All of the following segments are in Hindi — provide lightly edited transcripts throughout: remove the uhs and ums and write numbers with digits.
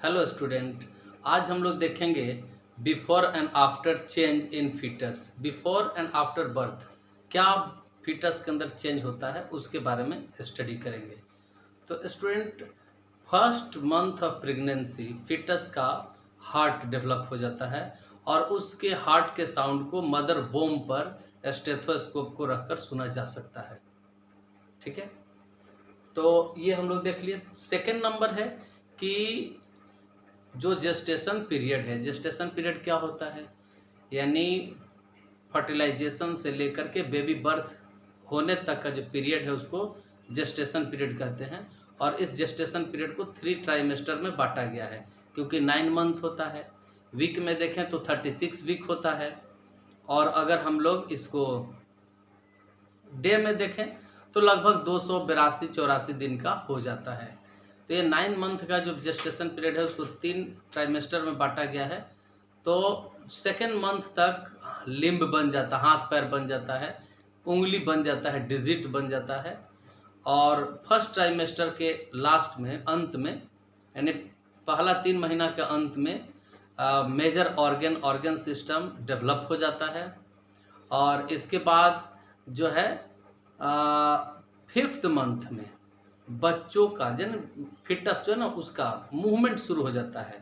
Hello student. आज हम लोग देखेंगे before and after change in foetus. Before and after birth क्या फीटस के अंदर चेंज होता है उसके बारे में स्टडी करेंगे। तो student, first month of pregnancy foetus का हार्ट डेवलप हो जाता है और उसके हार्ट के साउंड को मदर वोम पर स्टेथोस्कोप को रखकर सुना जा सकता है। ठीक है, तो ये हम लोग देख लिए। सेकेंड नंबर है कि जो जेस्टेशन पीरियड है, जेस्टेशन पीरियड क्या होता है, यानी फर्टिलाइजेशन से लेकर के बेबी बर्थ होने तक का जो पीरियड है उसको जेस्टेशन पीरियड कहते हैं। और इस जेस्टेशन पीरियड को 3 ट्राइमेस्टर में बांटा गया है, क्योंकि 9 मंथ होता है। वीक में देखें तो 36 वीक होता है, और अगर हम लोग इसको डे में देखें तो लगभग 282-84 दिन का हो जाता है। तो ये 9 मंथ का जो जेस्टेशन पीरियड है उसको 3 ट्राइमेस्टर में बांटा गया है। तो सेकेंड मंथ तक लिम्ब बन जाता है, हाथ पैर बन जाता है, उंगली बन जाता है, डिजिट बन जाता है। और फर्स्ट ट्राइमेस्टर के लास्ट में, अंत में, यानी पहला 3 महीना के अंत में मेजर ऑर्गन सिस्टम डेवलप हो जाता है। और इसके बाद जो है फिफ्थ मंथ में बच्चों का फिटस जो है ना उसका मूवमेंट शुरू हो जाता है।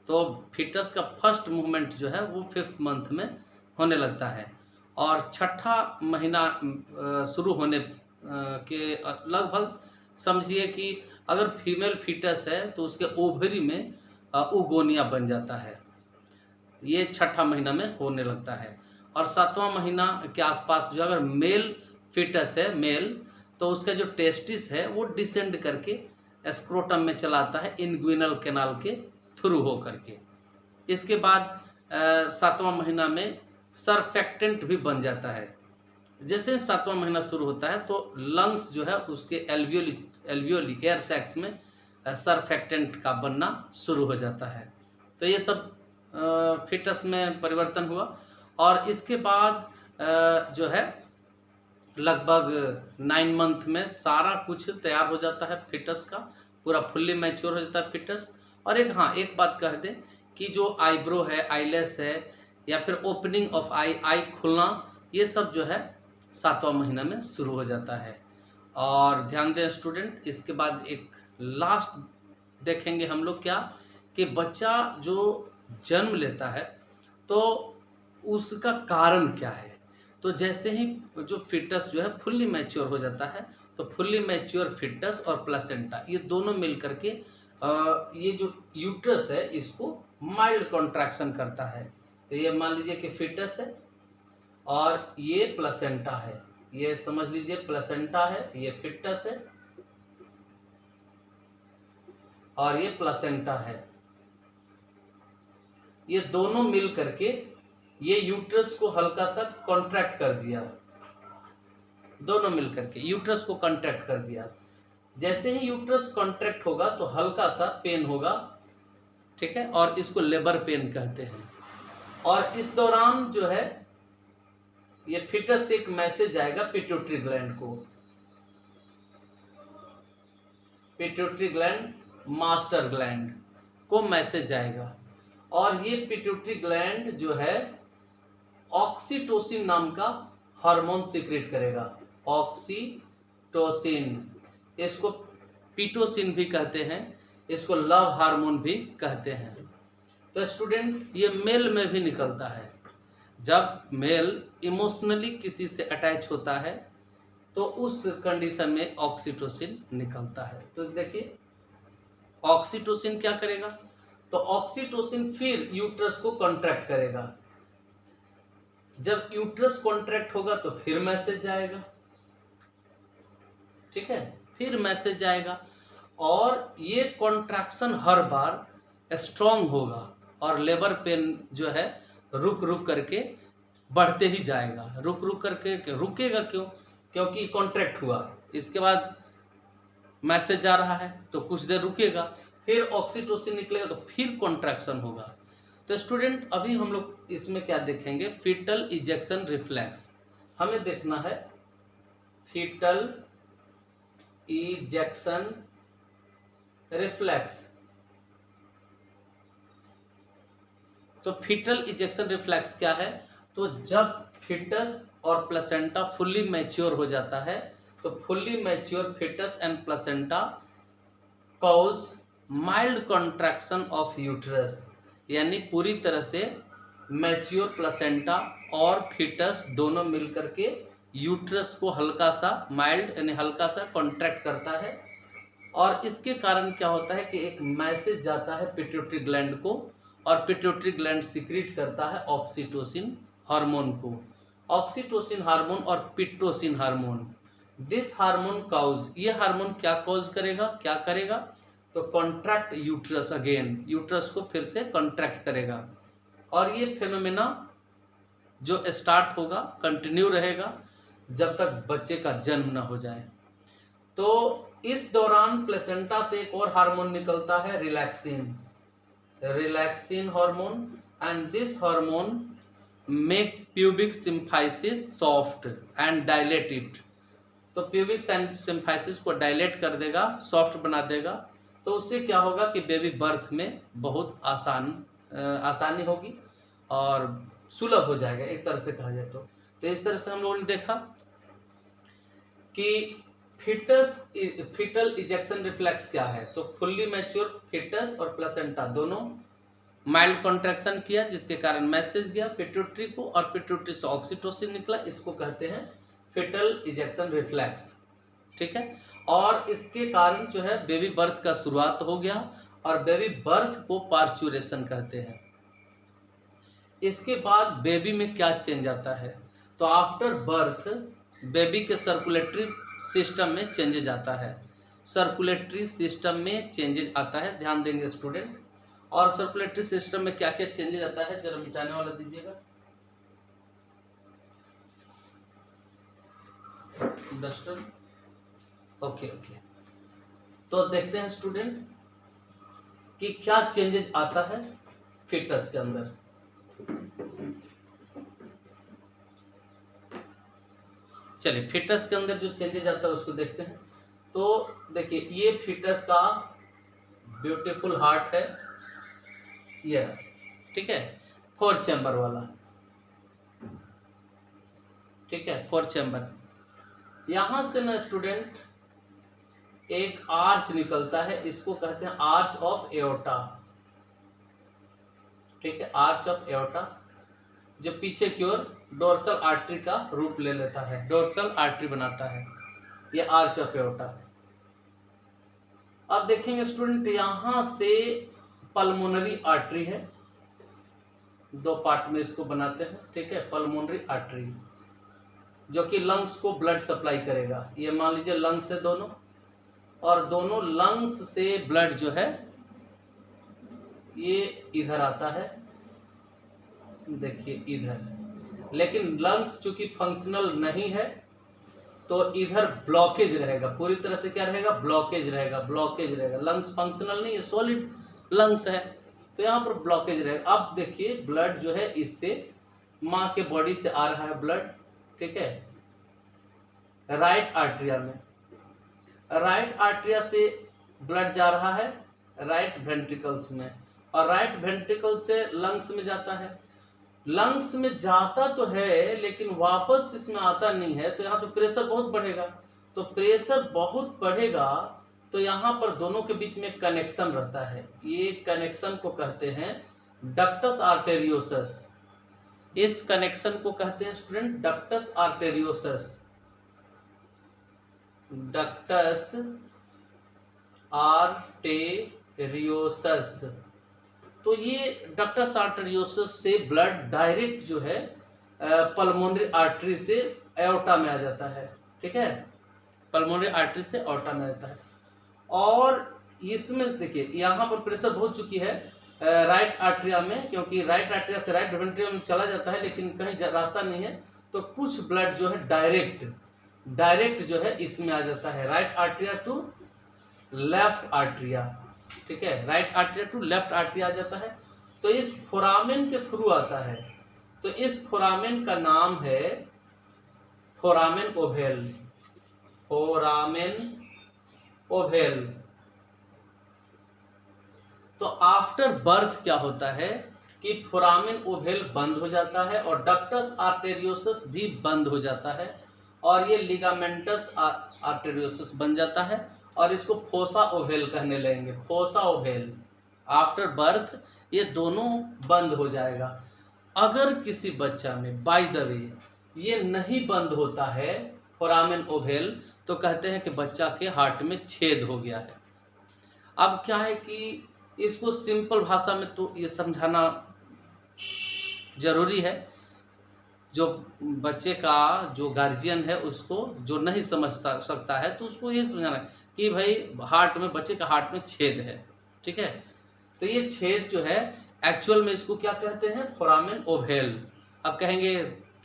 तो फिटस का फर्स्ट मूवमेंट जो है वो फिफ्थ मंथ में होने लगता है। और छठा महीना शुरू होने के लगभग समझिए कि अगर फीमेल फिटस है तो उसके ओवरी में उगोनिया बन जाता है। ये छठा महीना में होने लगता है। और 7वां महीना के आसपास जो अगर मेल फिटस है, मेल, तो उसका जो टेस्टिस है वो डिसेंड करके स्क्रोटम में चलाता है इनग्विनल कैनाल के थ्रू हो करके। इसके बाद 7वां महीना में सरफेक्टेंट भी बन जाता है। जैसे 7वां महीना शुरू होता है तो लंग्स जो है उसके एल्वियोली एयर सैक्स में सरफेक्टेंट का बनना शुरू हो जाता है। तो ये सब फिटस में परिवर्तन हुआ। और इसके बाद जो है लगभग 9 मंथ में सारा कुछ तैयार हो जाता है फिटस का, पूरा फुल्ली मैच्योर हो जाता है फिटस। और एक बात कह दें कि जो आईब्रो है, आईलेस है, या फिर ओपनिंग ऑफ आई खुलना, ये सब जो है 7वां महीना में शुरू हो जाता है। और ध्यान दें स्टूडेंट, इसके बाद एक लास्ट देखेंगे हम लोग क्या, कि बच्चा जो जन्म लेता है तो उसका कारण क्या है। तो जैसे ही जो फिटस जो है फुल्ली मैच्योर हो जाता है तो फुल्ली मैच्योर फिटस और प्लेसेंटा ये दोनों मिल करके ये जो यूट्रस है इसको माइल्ड कॉन्ट्रैक्शन करता है। तो ये मान लीजिए कि फिटस है और ये प्लेसेंटा है, ये समझ लीजिए प्लेसेंटा है, ये फिटस है और ये प्लेसेंटा है। ये दोनों मिल करके ये यूट्रस को हल्का सा कॉन्ट्रैक्ट कर दिया, दोनों मिलकर के यूट्रस को कॉन्ट्रैक्ट कर दिया। जैसे ही यूट्रस कॉन्ट्रैक्ट होगा तो हल्का सा पेन होगा, ठीक है, और इसको लेबर पेन कहते हैं। और इस दौरान जो है ये फिटस से एक मैसेज आएगा पिट्यूटरी ग्लैंड को, पिट्यूटरी ग्लैंड, मास्टर ग्लैंड को मैसेज आएगा। और ये पिट्यूटरी ग्लैंड जो है ऑक्सीटोसिन नाम का हार्मोन सीक्रेट करेगा। ऑक्सीटोसिन, इसको पीटोसिन भी कहते हैं, इसको लव हार्मोन भी कहते हैं। तो स्टूडेंट, ये मेल में भी निकलता है। जब मेल इमोशनली किसी से अटैच होता है तो उस कंडीशन में ऑक्सीटोसिन निकलता है। तो देखिए ऑक्सीटोसिन क्या करेगा, तो ऑक्सीटोसिन फिर यूट्रस को कॉन्ट्रैक्ट करेगा। जब यूट्रस कॉन्ट्रैक्ट होगा तो फिर मैसेज आएगा, ठीक है, फिर मैसेज आएगा। और ये कॉन्ट्रैक्शन हर बार स्ट्रांग होगा और लेबर पेन जो है रुक रुक करके बढ़ते ही जाएगा। रुक रुक करके रुकेगा क्यों, क्योंकि कॉन्ट्रैक्ट हुआ, इसके बाद मैसेज आ रहा है तो कुछ देर रुकेगा, फिर ऑक्सीटोसिन निकलेगा तो फिर कॉन्ट्रैक्शन होगा। तो स्टूडेंट, अभी हम लोग इसमें क्या देखेंगे, फीटल इजेक्शन रिफ्लेक्स। हमें देखना है फीटल इजेक्शन रिफ्लेक्स। तो फीटल इजेक्शन रिफ्लेक्स क्या है? तो जब फीटस और प्लेसेंटा फुल्ली मैच्योर हो जाता है, तो fully mature foetus and placenta cause mild contraction of uterus, यानी पूरी तरह से मैच्योर प्लेसेंटा और फीटस दोनों मिलकर के यूट्रस को हल्का सा माइल्ड यानी हल्का सा कॉन्ट्रैक्ट करता है। और इसके कारण क्या होता है कि एक मैसेज जाता है पिट्यूटरी ग्लैंड को, और पिट्यूटरी ग्लैंड सिक्रीट करता है ऑक्सीटोसिन हार्मोन को। ऑक्सीटोसिन हार्मोन और पिट्रोसिन हार्मोन, दिस हार्मोन कॉज, ये हार्मोन क्या कॉज करेगा, क्या करेगा? तो कॉन्ट्रैक्ट यूट्रस अगेन, यूट्रस को फिर से कॉन्ट्रैक्ट करेगा। और ये फेनोमेना जो स्टार्ट होगा कंटिन्यू रहेगा जब तक बच्चे का जन्म न हो जाए। तो इस दौरान प्लेसेंटा से एक और हार्मोन निकलता है, relaxin, relaxin hormone, and this hormone make pubic symphysis soft and dilate it. तो प्यूबिक सिम्फाइसिस को डायलेट कर देगा, सॉफ्ट बना देगा। तो उससे क्या होगा कि बेबी बर्थ में बहुत आसानी होगी और सुलभ हो जाएगा एक तरह से कहा जाए तो। इस तरह से हम लोगों ने देखा कि फीटल इजेक्शन रिफ्लेक्स क्या है। तो फुल्ली मैच्योर फीटस और प्लेसेंटा दोनों माइल्ड कॉन्ट्रैक्शन किया, जिसके कारण मैसेज गया पिट्यूटरी को, और पिट्यूटरी से ऑक्सीटोसिन निकला, इसको कहते हैं फीटल इजेक्शन रिफ्लेक्स। ठीक है, और इसके कारण जो है बेबी बर्थ का शुरुआत हो गया, और बेबी बर्थ को पार्चुरेशन कहते हैं। इसके बाद बेबी में क्या चेंज आता है? तो आफ्टर बर्थ बेबी के सर्कुलेटरी सिस्टम में चेंजेज आता है, सर्कुलेटरी सिस्टम में चेंजेज आता है, ध्यान देंगे स्टूडेंट। और सर्कुलेटरी सिस्टम में क्या क्या चेंजेज आता है, जरा मिटाने वाला दीजिएगा, डस्टर। ओके। तो देखते हैं स्टूडेंट कि क्या चेंजेज आता है फीटस के अंदर। चलिए फीटस के अंदर जो चेंजेज आता है उसको देखते हैं। तो देखिए, ये फीटस का ब्यूटीफुल हार्ट है, यह ठीक है, 4 चैम्बर वाला, ठीक है, 4 चैम्बर। यहां से ना स्टूडेंट एक आर्च निकलता है, इसको कहते हैं आर्च ऑफ एओर्टा, ठीक है, आर्च ऑफ एओर्टा, जो पीछे की ओर डोर्सल आर्टरी का रूप ले लेता है, डोर्सल आर्टरी बनाता है, ये आर्च ऑफ एओर्टा। अब देखेंगे स्टूडेंट, यहां से पल्मोनरी आर्टरी है, 2 पार्ट में इसको बनाते हैं, ठीक है, पल्मोनरी आर्टरी जो कि लंग्स को ब्लड सप्लाई करेगा। ये मान लीजिए लंग्स है दोनों, और दोनों लंग्स से ब्लड जो है ये इधर आता है, देखिए इधर, लेकिन लंग्स चूंकि फंक्शनल नहीं है तो इधर ब्लॉकेज रहेगा, पूरी तरह से क्या रहेगा, ब्लॉकेज रहेगा, ब्लॉकेज रहेगा। लंग्स फंक्शनल नहीं है, सॉलिड लंग्स है, तो यहाँ पर ब्लॉकेज रहेगा। अब देखिए ब्लड जो है इससे माँ के बॉडी से आ रहा है ब्लड, ठीक है, राइट आर्टरिया में, राइट आर्टरिया से ब्लड जा रहा है राइट वेंट्रिकल्स में, और राइट वेंट्रिकल से लंग्स में जाता है। लंग्स में जाता तो है लेकिन वापस इसमें आता नहीं है, तो यहाँ तो प्रेशर बहुत बढ़ेगा। तो प्रेशर बहुत बढ़ेगा तो यहाँ पर दोनों के बीच में कनेक्शन रहता है, ये कनेक्शन को कहते हैं डक्टस आर्टेरियोसस। इस कनेक्शन को कहते हैं student ductus arteriosus, ductus arteriosus. तो ये डक्टस आर्टेरियोसस से ब्लड डायरेक्ट जो है पल्मोनरी आर्टरी से एओर्टा में आ जाता है, ठीक है, पल्मोनरी आर्टरी से एओर्टा में आ जाता है। और इसमें देखिए यहाँ पर प्रेशर बहुत चुकी है राइट आर्टरिया में, क्योंकि राइट आर्टरिया से राइट वेंट्रिकल में चला जाता है लेकिन कहीं रास्ता नहीं है, तो कुछ ब्लड जो है डायरेक्ट जो है इसमें आ जाता है, राइट आर्टरिया टू लेफ्ट आर्टरिया, ठीक है, राइट आर्टरिया टू लेफ्ट आर्टरिया आ जाता है। तो इस फोरामेन के थ्रू आता है, तो इस फोरामेन का नाम है फोरामेन ओवेल, फोरामेन ओवेल। तो आफ्टर बर्थ क्या होता है कि फोरामेन ओवेल बंद हो जाता है और डक्टस आर्टेरियोसस भी बंद हो जाता है और ये लिगामेंटस आर्टेरियोसस बन जाता है और इसको फोसा ओवेल कहने लगेंगे, फोसा ओवेल। आफ्टर बर्थ ये दोनों बंद हो जाएगा। अगर किसी बच्चा में बाय द वे ये नहीं बंद होता है फोरामेन ओवेल, तो कहते हैं कि बच्चा के हार्ट में छेद हो गया है। अब क्या है कि इसको सिंपल भाषा में तो ये समझाना जरूरी है। जो बच्चे का जो गार्जियन है उसको जो नहीं समझ सकता है तो उसको ये समझाना है कि भाई हार्ट में, बच्चे का हार्ट में छेद है, ठीक है। तो ये छेद जो है एक्चुअल में इसको क्या कहते हैं, फोरामेन ओवेल। अब कहेंगे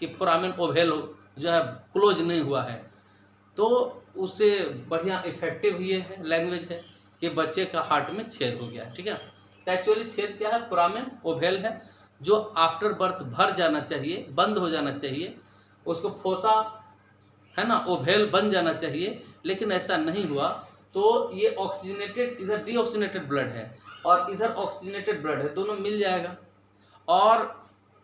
कि फोरामेन ओवेल जो है क्लोज नहीं हुआ है, तो उससे बढ़िया इफेक्टिव ये है लैंग्वेज है कि बच्चे का हार्ट में छेद हो गया, ठीक है। तो एक्चुअली छेद क्या है, फोरामेन ओवेल है, जो आफ्टर बर्थ भर जाना चाहिए, बंद हो जाना चाहिए, उसको फोसा है ना ओवेल बन जाना चाहिए, लेकिन ऐसा नहीं हुआ। तो ये ऑक्सीजनेटेड, इधर डीऑक्सीजनेटेड ब्लड है और इधर ऑक्सीजनेटेड ब्लड है, दोनों मिल जाएगा और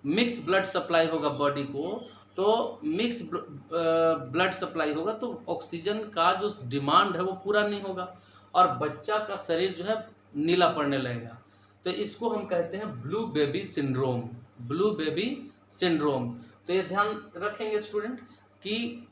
मिक्स ब्लड सप्लाई होगा बॉडी को। तो मिक्स ब्लड सप्लाई होगा तो ऑक्सीजन का जो डिमांड है वो पूरा नहीं होगा और बच्चा का शरीर जो है नीला पड़ने लगेगा। तो इसको हम कहते हैं blue baby syndrome, blue baby syndrome. तो ये ध्यान रखेंगे स्टूडेंट कि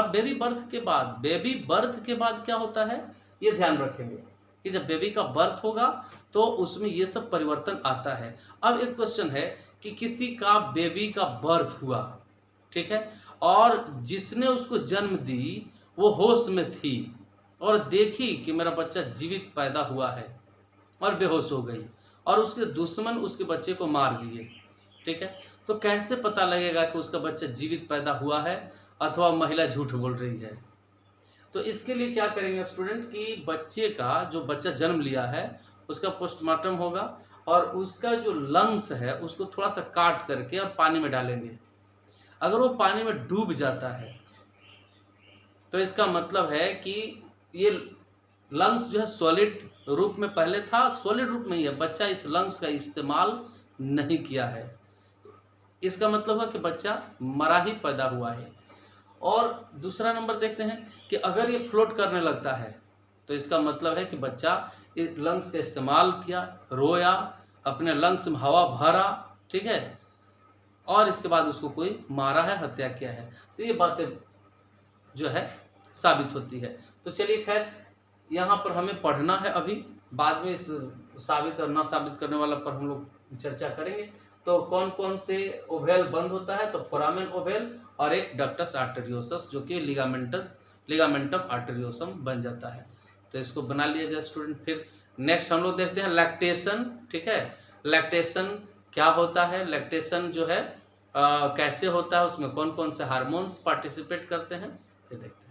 बेबी बर्थ के बाद क्या होता है, ये ध्यान रखेंगे कि जब बेबी का बर्थ होगा तो उसमें ये सब परिवर्तन आता है। अब एक क्वेश्चन है कि किसी का बेबी का बर्थ हुआ, ठीक है, और जिसने उसको जन्म दी वो होश में थी और देखी कि मेरा बच्चा जीवित पैदा हुआ है और बेहोश हो गई और उसके दुश्मन उसके बच्चे को मार दिए, ठीक है। तो कैसे पता लगेगा कि उसका बच्चा जीवित पैदा हुआ है अथवा महिला झूठ बोल रही है। तो इसके लिए क्या करेंगे स्टूडेंट कि बच्चे का, जो बच्चा जन्म लिया है उसका पोस्टमार्टम होगा और उसका जो लंग्स है उसको थोड़ा सा काट करके और पानी में डालेंगे। अगर वो पानी में डूब जाता है तो इसका मतलब है कि ये लंग्स जो है सॉलिड रूप में पहले था, सॉलिड रूप में ही है, बच्चा इस लंग्स का इस्तेमाल नहीं किया है, इसका मतलब है कि बच्चा मरा ही पैदा हुआ है। और दूसरा नंबर देखते हैं कि अगर ये फ्लोट करने लगता है तो इसका मतलब है कि बच्चा लंग्स का इस्तेमाल किया, रोया, अपने लंग्स में हवा भरा, ठीक है, और इसके बाद उसको कोई मारा है, हत्या किया है। तो ये बातें जो है साबित होती है। तो चलिए खैर, यहाँ पर हमें पढ़ना है, अभी बाद में इस साबित और ना साबित करने वाला पर हम लोग चर्चा करेंगे। तो कौन कौन से ओवेल बंद होता है, तो फोरामेन ओवेल और एक डक्टस आर्टेरियोसस जो कि लिगामेंटम आर्टेरियोसम बन जाता है। तो इसको बना लिया जाए स्टूडेंट। फिर नेक्स्ट हम लोग देखते हैं लैक्टेशन, ठीक है। लैक्टेशन क्या होता है, लैक्टेशन जो है कैसे होता है, उसमें कौन कौन से हार्मोन्स पार्टिसिपेट करते हैं, ये देखते हैं।